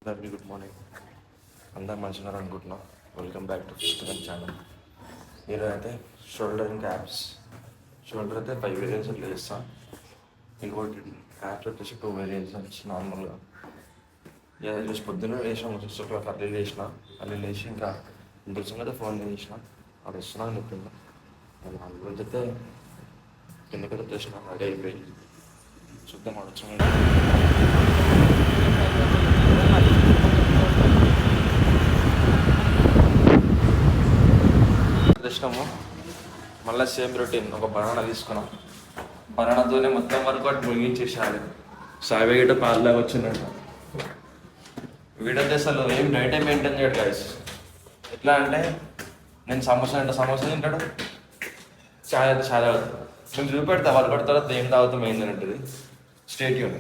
అందరికీ good morning. అందరు మంచిగా అనుకుంటున్నాం. Welcome back to physical channel. ఈరోజు అయితే షోల్డర్ ఇంకా యాప్స్. షోల్డర్ అయితే 5 వేరియంట్స్ అట్లా చేస్తాను. ఇంకోటి యాప్స్ వచ్చేసి 2 వేరియంట్స్ నార్మల్గా. ఈరోజు పొద్దున్న లేచినాం, 6 o'clock అట్లా లేచిన. అట్లా లేచి ఇంకా ఇంకొచ్చిన అయితే ఫోన్ చేసిన. అది వస్తున్నాను అని చెప్పిందా. దాని గురించి అయితే కిందకైతే వచ్చేసిన, రెడీ అయిపోయి చూద్దాం అది వచ్చిన. తెచ్చినాము. మళ్ళీ సేమ్ రొటీన్, ఒక బనానా తీసుకున్నాం. బనానాతోనే మొత్తం వర్కౌట్ ముగించేసేయాలి. సాయి గిట్ట పాల్లాగా వచ్చిందంట. వీడైతే అసలు ఏం డైట్ మెయింటైన్ చేయడు గైస్. ఎట్లా అంటే నేను సమోసా తింటాడు, చాయ్ అయితే చాయ్ తాగుతాడు. నేను చూపెడతా వర్కౌట్ తర్వాత ఏం తాగుతాం ఏందని ఉంటుంది. స్టేట్ యూన్.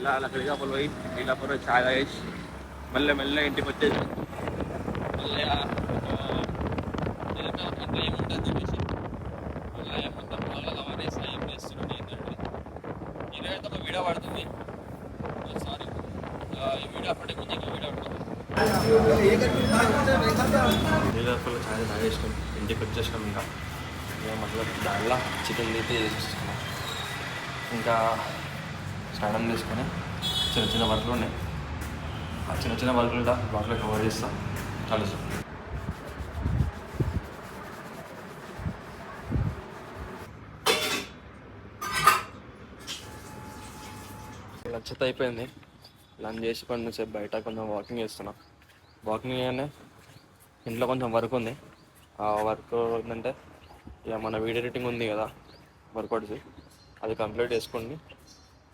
ఇలా లక్కడిగా పోయి నీళ్ళప్పుడు చాయ్ తాగేసి మెల్ల ఇంటికి వచ్చేసి మళ్ళీ ఇంకా ఏముంటుంది చెప్పేసి మళ్ళీ మొత్తం పొలాలు అనేసి ఏం చేస్తున్నాడు ఏంటంటే ఈరోజు ఒక వీడియో పడుతుంది. సారీ, ఈ వీడియో అప్పటికి ముందు ఇంకో వీడియో పడుతుంది. నీళ్ళప్పుడు చాయ్ తాగేసినాం, ఇంటికి వచ్చేసినాం. ఇంకా మళ్ళీ దానిలో చికెన్ అయితే చేసేస్తున్నాం. ఇంకా స్నానం చేసుకొని చిన్న చిన్న వర్క్లు ఉన్నాయి. ఆ చిన్న చిన్న వర్క్లు కవర్ చేస్తాం. కలుసు లంచ్ అయితే అయిపోయింది. లంచ్ చేసి కొంచెం బయట కొంచెం వాకింగ్ చేస్తున్నా. వాకింగ్ చేయగానే ఇంట్లో కొంచెం వర్క్ ఉంది. ఆ వర్క్ ఏంటంటే ఇక మన వీడియో ఎడిటింగ్ ఉంది కదా, వర్కౌట్స్ అది కంప్లీట్ చేసుకోండి.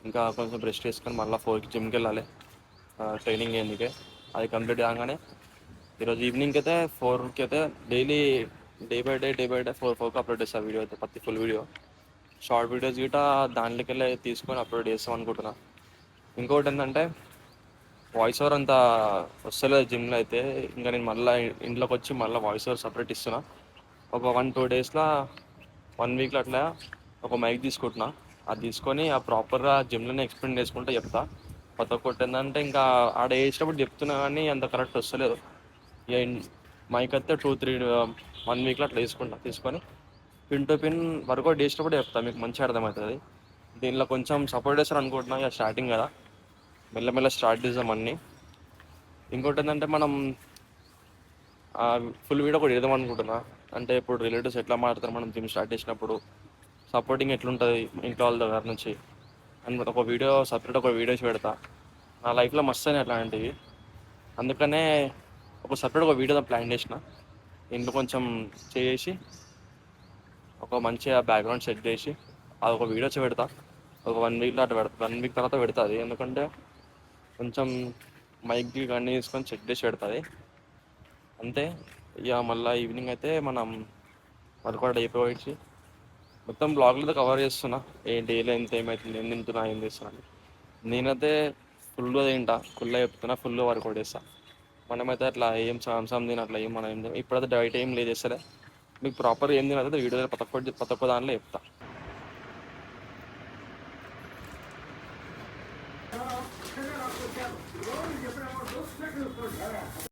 ఇంకా కొంచెం రెస్ట్ చేసుకొని మళ్ళీ 4కి జిమ్కి వెళ్ళాలి, ట్రైనింగ్ ఎందుకే. అది కంప్లీట్ కాగానే ఈరోజు ఈవినింగ్కి అయితే 4కి అయితే డైలీ డే బై డే 4కి అప్లోడ్ చేస్తాను వీడియో అయితే, ప్రతి ఫుల్ వీడియో. షార్ట్ వీడియోస్ గిట్ట దాంట్లోకి వెళ్ళి తీసుకొని అప్లోడ్ చేస్తాం అనుకుంటున్నా. ఇంకొకటి ఏంటంటే వాయిస్ ఓవర్ అంతా వస్తలేదు జిమ్లో అయితే. ఇంకా నేను మళ్ళీ ఇంట్లోకి వచ్చి మళ్ళీ వాయిస్ ఓవర్ సపరేట్ ఇస్తున్నా. ఒక 1-2 డేస్లో 1 వీక్లో అట్లా ఒక మైక్ తీసుకుంటున్నా. అది తీసుకొని ఆ ప్రాపర్గా జిమ్లోనే ఎక్స్ప్లెయిన్ చేసుకుంటే చెప్తా. కొత్త ఒక్కటి ఏంటంటే ఇంకా ఆడ వేసినప్పుడు చెప్తున్నా కానీ అంత కరెక్ట్ వస్తలేదు. ఇక మైక్ అయితే 1 వీక్లో అట్లా తీసుకొని పిన్ టు పిన్ వర్కౌట్ చేసినప్పుడు చెప్తా, మీకు మంచిగా అర్థమవుతుంది. దీనిలో కొంచెం సపోర్ట్ చేస్తారు అనుకుంటున్నా. ఇక స్టార్టింగ్ కదా, మెల్లమెల్ల స్టార్ట్ చేద్దాం అన్నీ. ఇంకోటి ఏంటంటే మనం ఫుల్ వీడియో కూడా చేద్దాం అనుకుంటున్నా. అంటే ఇప్పుడు రిలేటివ్స్ ఎట్లా మాట్లాడతారు మనం జిమ్ స్టార్ట్ చేసినప్పుడు, సపోర్టింగ్ ఎట్లుంటుంది ఇంట్లో వాళ్ళ దగ్గర నుంచి అని ఒక వీడియో సపరేట్ ఒక వీడియోస్ పెడతా. నా లైఫ్లో మస్తు అయినాయి అట్లాంటివి. అందుకనే ఒక సపరేట్ ఒక వీడియో ప్లాన్ చేసిన. ఇంట్లో కొంచెం చేసి ఒక మంచిగా బ్యాక్గ్రౌండ్ సెట్ చేసి అది ఒక వీడియోస్ పెడతా. ఒక 1 వీక్లో అట్లా 1 వీక్ తర్వాత పెడతా. ఎందుకంటే కొంచెం మైక్కి అన్నీ తీసుకొని చెక్ చేసి పెడుతుంది అంతే. ఇక మళ్ళీ ఈవినింగ్ అయితే మనం వర్కౌట్ అయిపోయి మొత్తం బ్లాగ్లతో కవర్ చేస్తున్నా. డైలీ ఎంత ఏమవుతుంది, ఏం తింటున్నా, ఏం చేస్తున్నా. నేనైతే ఫుల్గా తింటా, ఫుల్గా చెప్తున్నా, ఫుల్గా వర్కౌట్ చేస్తా. మనమైతే అట్లా ఏం సాంసం తిన అట్లా ఏం మనం ఏం ఇప్పుడైతే డైట్ ఏం లేదు చేస్తలే. మీకు ప్రాపర్ ఏం తినదు వీడియో ప్రతి ఒక్క దాంట్లో చెప్తా.